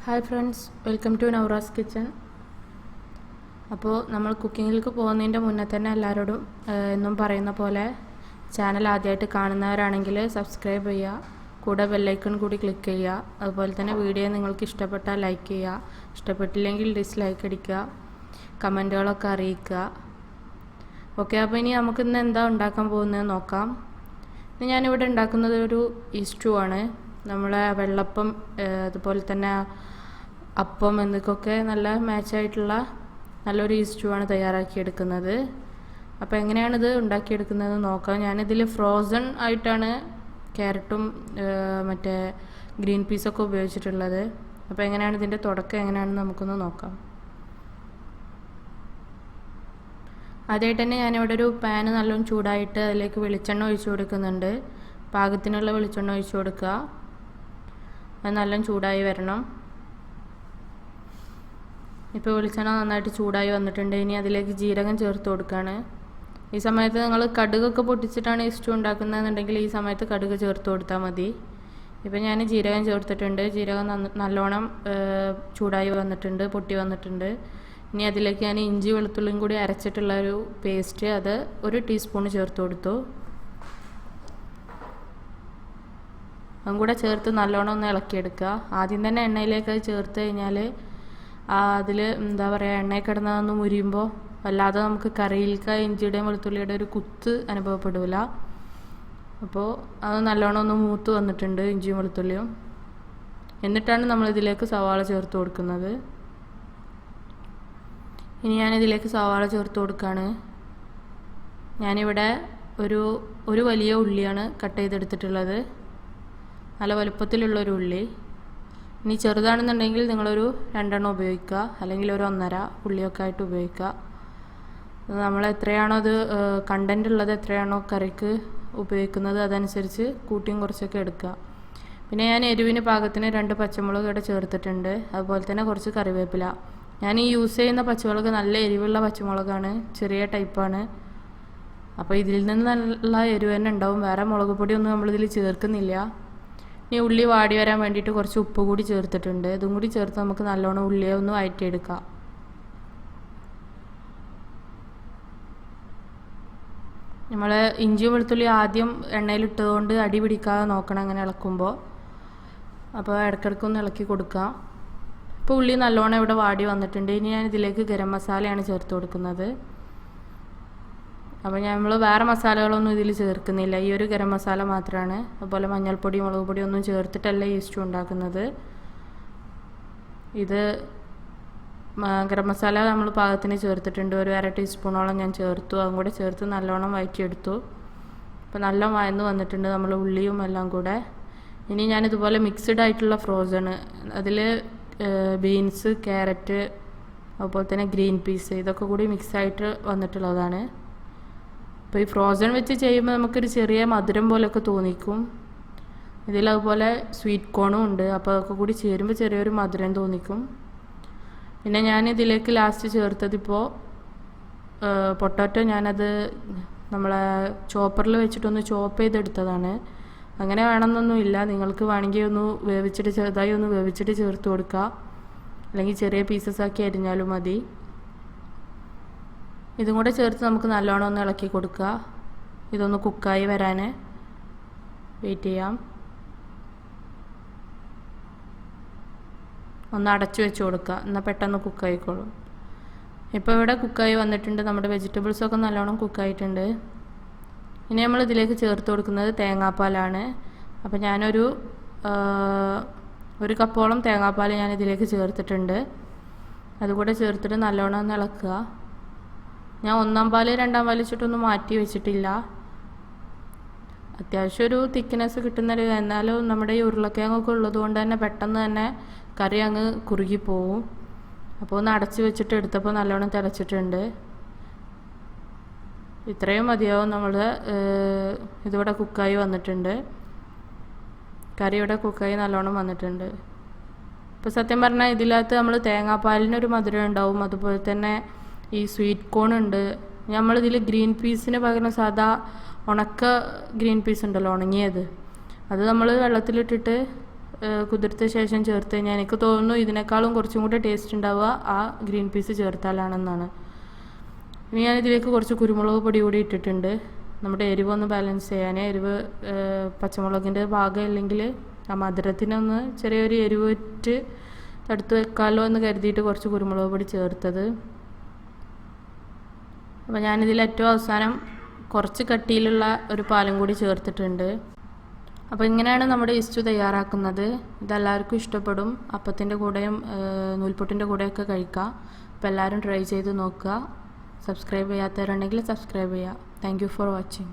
Hi friends, welcome to Noura's kitchen. അപ്പോൾ നമ്മൾ കുക്കിങ്ങിലേക്ക് പോകുന്നതിൻ്റെ മുന്നേ തന്നെ എല്ലാവരോടും എന്നും പറയുന്ന പോലെ ചാനൽ ആദ്യമായിട്ട് കാണുന്നവരാണെങ്കിൽ സബ്സ്ക്രൈബ് ചെയ്യുക, കൂടെ ബെല്ലൈക്കൺ കൂടി ക്ലിക്ക് ചെയ്യുക. അതുപോലെ തന്നെ വീഡിയോ നിങ്ങൾക്ക് ഇഷ്ടപ്പെട്ടാൽ ലൈക്ക് ചെയ്യുക, ഇഷ്ടപ്പെട്ടില്ലെങ്കിൽ ഡിസ്ലൈക്ക് അടിക്കുക, കമൻറ്റുകളൊക്കെ അറിയിക്കുക. ഓക്കെ, അപ്പോൾ ഇനി നമുക്കിന്ന് എന്താ ഉണ്ടാക്കാൻ പോകുന്നത് നോക്കാം. ഇനി ഞാനിവിടെ ഉണ്ടാക്കുന്നത് ഒരു സ്റ്റൂ ആണ്. നമ്മളെ വെള്ളപ്പം, അതുപോലെ തന്നെ അപ്പം എന്നൊക്കെ നല്ല മാച്ചായിട്ടുള്ള നല്ലൊരു സ്റ്റൂ ആണ് തയ്യാറാക്കിയെടുക്കുന്നത്. അപ്പോൾ എങ്ങനെയാണിത് ഉണ്ടാക്കിയെടുക്കുന്നത് നോക്കാം. ഞാനിതിൽ ഫ്രോസൺ ആയിട്ടാണ് ക്യാരറ്റും മറ്റേ ഗ്രീൻ പീസൊക്കെ ഉപയോഗിച്ചിട്ടുള്ളത്. അപ്പോൾ എങ്ങനെയാണ് ഇതിൻ്റെ തുടക്കം എങ്ങനെയാണെന്ന് നമുക്കൊന്ന് നോക്കാം. ആദ്യമായിട്ട് തന്നെ ഞാനിവിടെ ഒരു പാന് നല്ലോണം ചൂടായിട്ട് അതിലേക്ക് വെളിച്ചെണ്ണ ഒഴിച്ചു കൊടുക്കുന്നുണ്ട്. പാകത്തിനുള്ള വെളിച്ചെണ്ണ ഒഴിച്ചു കൊടുക്കുക. അത് നല്ലോണം ചൂടായി വരണം. ഇപ്പോൾ വെളിച്ചെണ്ണ നന്നായിട്ട് ചൂടായി വന്നിട്ടുണ്ട്. ഇനി അതിലേക്ക് ജീരകം ചേർത്ത് കൊടുക്കുകയാണ്. ഈ സമയത്ത് നിങ്ങൾ കടുകൊക്കെ പൊട്ടിച്ചിട്ടാണ് സ്റ്റൂ ഉണ്ടാക്കുന്നതെന്നുണ്ടെങ്കിൽ ഈ സമയത്ത് കടുക് ചേർത്ത് കൊടുത്താൽ മതി. ഇപ്പോൾ ഞാൻ ജീരകം ചേർത്തിട്ടുണ്ട്. ജീരകം നല്ലോണം ചൂടായി വന്നിട്ടുണ്ട്, പൊട്ടി വന്നിട്ടുണ്ട്. ഇനി അതിലേക്ക് ഞാൻ ഇഞ്ചി വെളുത്തുള്ളിയും കൂടി അരച്ചിട്ടുള്ള ഒരു പേസ്റ്റ്, അത് 1 ടീസ്പൂൺ ചേർത്ത് കൊടുത്തു. അതും കൂടെ ചേർത്ത് നല്ലോണം ഒന്ന് ഇളക്കിയെടുക്കുക. ആദ്യം തന്നെ എണ്ണയിലേക്ക് അത് ചേർത്ത് കഴിഞ്ഞാൽ അതിൽ എന്താ പറയുക, എണ്ണയിൽ കിടന്നതൊന്ന് മുരിയുമ്പോൾ വല്ലാതെ നമുക്ക് കറിയിലേക്ക് ഇഞ്ചിയുടെയും വെളുത്തുള്ളിയുടെ ഒരു കുത്ത് അനുഭവപ്പെടില്ല. അപ്പോൾ അത് നല്ലോണം ഒന്ന് മൂത്ത് വന്നിട്ടുണ്ട് ഇഞ്ചിയും വെളുത്തുള്ളിയും. എന്നിട്ടാണ് നമ്മളിതിലേക്ക് സവാള ചേർത്ത് കൊടുക്കുന്നത്. ഇനി ഞാനിതിലേക്ക് സവാള ചേർത്ത് കൊടുക്കുകയാണ്. ഞാനിവിടെ ഒരു വലിയ ഉള്ളിയാണ് കട്ട് ചെയ്തെടുത്തിട്ടുള്ളത്, നല്ല വലുപ്പത്തിലുള്ളൊരു ഉള്ളി. ഇനി ചെറുതാണെന്നുണ്ടെങ്കിൽ നിങ്ങളൊരു 2 എണ്ണം ഉപയോഗിക്കുക, അല്ലെങ്കിൽ ഒരു 1.5 ഉള്ളിയൊക്കെ ആയിട്ട് ഉപയോഗിക്കുക. നമ്മൾ എത്രയാണോ അത് കണ്ടൻ്റ് ഉള്ളത്, എത്രയാണോ കറിക്ക് ഉപയോഗിക്കുന്നത് അതനുസരിച്ച് കൂട്ടിയും കുറച്ചൊക്കെ എടുക്കുക. പിന്നെ ഞാൻ എരിവിന് പാകത്തിന് 2 പച്ചമുളക് ഇവിടെ ചേർത്തിട്ടുണ്ട്. അതുപോലെ തന്നെ കുറച്ച് കറിവേപ്പില. ഞാൻ ഈ യൂസ് ചെയ്യുന്ന പച്ചമുളക് നല്ല എരിവുള്ള പച്ചമുളകാണ്, ചെറിയ ടൈപ്പാണ്. അപ്പോൾ ഇതിൽ നിന്ന് നല്ല എരിവ് തന്നെ ഉണ്ടാവും. വേറെ മുളക് പൊടിയൊന്നും നമ്മളിതിൽ ചേർക്കുന്നില്ല. ഇനി ഉള്ളി വാടി വരാൻ വേണ്ടിയിട്ട് കുറച്ച് ഉപ്പ് കൂടി ചേർത്തിട്ടുണ്ട്. ഇതും കൂടി ചേർത്ത് നമുക്ക് നല്ലോണം ഉള്ളിയെ ഒന്ന് വഴറ്റിയെടുക്കാം. നമ്മൾ ഇഞ്ചി വെളുത്തുള്ളി ആദ്യം എണ്ണയിലിട്ടതുകൊണ്ട് അടി പിടിക്കാതെ നോക്കണം അങ്ങനെ ഇളക്കുമ്പോൾ. അപ്പോൾ ഇടയ്ക്കിടയ്ക്കൊന്ന് ഇളക്കി കൊടുക്കാം. ഇപ്പോൾ ഉള്ളി നല്ലോണം ഇവിടെ വാടി വന്നിട്ടുണ്ട്. ഇനി ഞാൻ ഇതിലേക്ക് ഗരം മസാലയാണ് ചേർത്ത് കൊടുക്കുന്നത്. അപ്പോൾ നമ്മൾ വേറെ മസാലകളൊന്നും ഇതിൽ ചേർക്കുന്നില്ല, ഈ ഒരു ഗരം മസാല മാത്രമാണ്. അതുപോലെ മഞ്ഞൾപ്പൊടി, മുളക് പൊടി ഒന്നും ചേർത്തിട്ടല്ല ഈ സ്റ്റൂ ഉണ്ടാക്കുന്നത്. ഇത് ഗരം മസാല നമ്മൾ പാകത്തിന് ചേർത്തിട്ടുണ്ട്. ഒരു 1/2 ടീസ്പൂണോളം ഞാൻ ചേർത്തു. അതും കൂടെ ചേർത്ത് നല്ലോണം വഴറ്റിയെടുത്തു. അപ്പോൾ നല്ല വഴന്ന് വന്നിട്ടുണ്ട് നമ്മൾ ഉള്ളിയും എല്ലാം കൂടെ. ഇനി ഞാനിതുപോലെ മിക്സ്ഡ് ആയിട്ടുള്ള ഫ്രോസൺ, അതിൽ ബീൻസ്, ക്യാരറ്റ്, അതുപോലെ തന്നെ ഗ്രീൻ പീസ്, ഇതൊക്കെ കൂടി മിക്സായിട്ട് വന്നിട്ടുള്ളതാണ്. അപ്പോൾ ഈ ഫ്രോസൺ വെച്ച് ചെയ്യുമ്പോൾ നമുക്കൊരു ചെറിയ മധുരം പോലെയൊക്കെ തോന്നിക്കും. ഇതിലതുപോലെ സ്വീറ്റ് കോണും ഉണ്ട്. അപ്പോൾ അതൊക്കെ കൂടി ചേരുമ്പോൾ ചെറിയൊരു മധുരം തോന്നിക്കും. പിന്നെ ഞാനിതിലേക്ക് ലാസ്റ്റ് ചേർത്തതിപ്പോൾ പൊട്ടാറ്റോ, ഞാനത് നമ്മളെ ചോപ്പറിൽ വെച്ചിട്ടൊന്ന് ചോപ്പ് ചെയ്തെടുത്തതാണ്. അങ്ങനെ വേണമെന്നൊന്നുമില്ല, നിങ്ങൾക്ക് വേണമെങ്കിൽ ഒന്ന് വേവിച്ചിട്ട് ചെറുതായി ഒന്ന് വേവിച്ചിട്ട് ചേർത്ത് കൊടുക്കുക, അല്ലെങ്കിൽ ചെറിയ പീസസ് ആക്കി അരിഞ്ഞാലും മതി. ഇതും കൂടെ ചേർത്ത് നമുക്ക് നല്ലോണം ഒന്ന് ഇളക്കി കൊടുക്കുക. ഇതൊന്ന് കുക്കായി വരാൻ വെയിറ്റ് ചെയ്യാം. ഒന്ന് അടച്ചു വെച്ച് കൊടുക്കുക, എന്നാൽ പെട്ടെന്ന് കുക്കായിക്കോളും. ഇപ്പോൾ ഇവിടെ കുക്കായി വന്നിട്ടുണ്ട്. നമ്മുടെ വെജിറ്റബിൾസൊക്കെ നല്ലോണം കുക്കായിട്ടുണ്ട്. ഇനി നമ്മൾ ഇതിലേക്ക് ചേർത്ത് കൊടുക്കുന്നത് തേങ്ങാപ്പാലാണ്. അപ്പോൾ ഞാനൊരു 1 കപ്പോളം തേങ്ങാപ്പാൽ ഞാൻ ഇതിലേക്ക് ചേർത്തിട്ടുണ്ട്. അതുകൂടെ ചേർത്തിട്ട് നല്ലോണം ഒന്ന് ഇളക്കുക. ഞാൻ 1-ാം പാൽ 2-ാം പാൽ വെച്ചിട്ടൊന്നും മാറ്റി വെച്ചിട്ടില്ല. അത്യാവശ്യം ഒരു തിക്നെസ് കിട്ടുന്നൊരു, എന്നാലും നമ്മുടെ ഈ ഉരുളക്കിഴങ്ങൊക്കെ ഉള്ളത് കൊണ്ട് തന്നെ പെട്ടെന്ന് തന്നെ കറി അങ്ങ് കുറുകിപ്പോവും. അപ്പോൾ ഒന്ന് അടച്ച് വെച്ചിട്ട് എടുത്തപ്പോൾ നല്ലോണം തിളച്ചിട്ടുണ്ട്. ഇത്രയും മതിയാവും. നമ്മൾ ഇതിവിടെ കുക്കായി വന്നിട്ടുണ്ട്, കറി ഇവിടെ കുക്കായി നല്ലോണം വന്നിട്ടുണ്ട്. ഇപ്പോൾ സത്യം പറഞ്ഞാൽ ഇതിനകത്ത് നമ്മൾ തേങ്ങാപ്പാലിനൊരു മധുരം ഉണ്ടാവും. അതുപോലെ തന്നെ ഈ സ്വീറ്റ് കോൺ ഉണ്ട്. നമ്മളിതിൽ ഗ്രീൻ പീസിന് പകരം സാധാ ഉണക്ക ഗ്രീൻ പീസ് ഉണ്ടല്ലോ, ഉണങ്ങിയത്, അത് നമ്മൾ വെള്ളത്തിലിട്ടിട്ട് കുതിർത്ത ശേഷം ചേർത്ത് കഴിഞ്ഞാൽ എനിക്ക് തോന്നുന്നു ഇതിനേക്കാളും കുറച്ചും കൂടെ ടേസ്റ്റ് ഉണ്ടാവുക ആ ഗ്രീൻ പീസ് ചേർത്താലാണെന്നാണ്. ഇനി ഞാനിതിലേക്ക് കുറച്ച് കുരുമുളക് പൊടി കൂടി ഇട്ടിട്ടുണ്ട്, നമ്മുടെ എരിവൊന്ന് ബാലൻസ് ചെയ്യാൻ. എരിവ് പച്ചമുളകിൻ്റെ ഭാഗമില്ലെങ്കിൽ ആ മധുരത്തിനൊന്ന് ചെറിയൊരു എരിവിട്ട് തടുത്ത് വെക്കാമല്ലോ എന്ന് കരുതിയിട്ട് കുറച്ച് കുരുമുളക് പൊടി ചേർത്തത്. അപ്പോൾ ഞാനിതിൽ ഏറ്റവും അവസാനം കുറച്ച് കട്ടിയിലുള്ള ഒരു പാലും കൂടി ചേർത്തിട്ടുണ്ട്. അപ്പോൾ ഇങ്ങനെയാണ് നമ്മുടെ ഇസ്റ്റു തയ്യാറാക്കുന്നത്. ഇതെല്ലാവർക്കും ഇഷ്ടപ്പെടും. അപ്പത്തിൻ്റെ കൂടെയും നൂൽപുട്ടിൻ്റെ കൂടെയൊക്കെ കഴിക്കാം. അപ്പോൾ എല്ലാവരും ട്രൈ ചെയ്ത് നോക്കുക. സബ്സ്ക്രൈബ് ചെയ്യാത്തവരുണ്ടെങ്കിൽ സബ്സ്ക്രൈബ് ചെയ്യുക. Thank you for watching.